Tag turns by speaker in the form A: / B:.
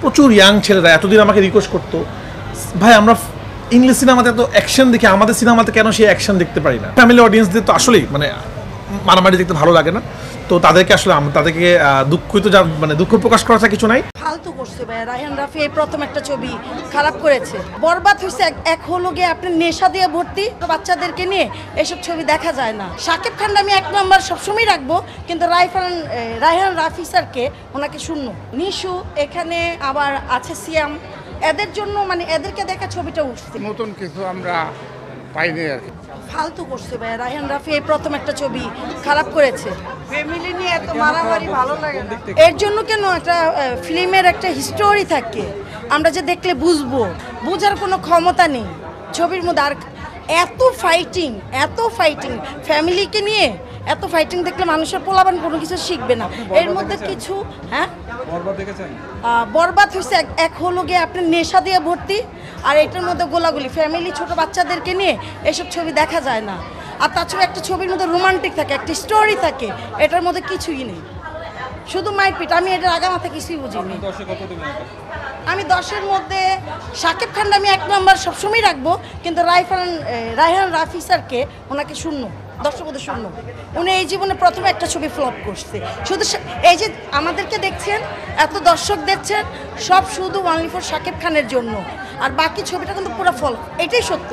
A: প্রচুর ইয়াং ছেলেরা এতদিন আমাকে রিকোয়েস্ট করতো, ভাই আমরা ইংলিশ সিনেমাতে এত অ্যাকশন দেখি, আমাদের সিনেমাতে কেন সেই অ্যাকশন দেখতে পারি না? ফ্যামিলি অডিয়েন্সদের তো আসলেই মানে মারামারি দেখতে ভালো লাগে না, তো তাদেরকে আসলে তাদেরকে দুঃখ প্রকাশ করা কিছু নাই।
B: ফালতু করছে ভাই, রায়হান রাফি এই প্রথম একটা ছবি খারাপ করেছে, বরবাদ হয়েছে। এক হলো গিয়ে আপনি নেশা দিয়ে ভর্তি, বাচ্চাদেরকে নিয়ে এসব ছবি দেখা যায় না। শাকিব খান আমি 1 নম্বর সবসময় রাখবো, কিন্তু রায়হান রাফি স্যারকে ওনাকে শূন্য। নিশু এখানে আবার আছে সিয়াম, এদের জন্য মানে এদেরকে দেখা ছবিটা উঠছে।
C: নতুন কিছু আমরা পাইনি আর কি।
B: ফালতু করছে ভাই, রায়হান রাফি এই প্রথম একটা ছবি খারাপ করেছে। ফ্যামিলি নিয়ে এত মারামারি ভালো লাগে না। এর জন্য কেন একটা ফিল্মের একটা হিস্টোরি থাকে, আমরা যে দেখলে বুঝবো, বোঝার কোনো ক্ষমতা নেই ছবির মধ্যে। আর এত ফাইটিং ফ্যামিলিকে নিয়ে এত ফাইটিং দেখলে মানুষের পোলাবান কোনো কিছু শিখবে না। এর মধ্যে কিছু বরবাদ হয়েছে। এক হলো গিয়ে আপনি নেশা দিয়ে ভর্তি, আর এটার মধ্যে গোলাগুলি, ফ্যামিলি ছোট বাচ্চাদেরকে নিয়ে এসব ছবি দেখা যায় না। আর তাছাড়া একটা ছবির মধ্যে রোমান্টিক থাকে, একটা স্টোরি থাকে, এটার মধ্যে কিছুই নেই, শুধু মারপিট। আমি এটার আগামাথা কিছুই বুঝিনি। আমি 10-এর মধ্যে শাকিব খান আমি 1 নম্বর সবসময় রাখবো, কিন্তু রায়হান রাফি স্যারকে ওনাকে শূন্য, 10-এর মধ্যে শূন্য। উনি এই জীবনে প্রথমে একটা ছবি ফ্লপ করছে। শুধু এই যে আমাদেরকে দেখছেন, এত দর্শক দেখছেন, সব শুধু অনলি ফর শাকিব খানের জন্য, আর বাকি ছবিটা কিন্তু পুরো ফ্লপ, এটাই সত্য।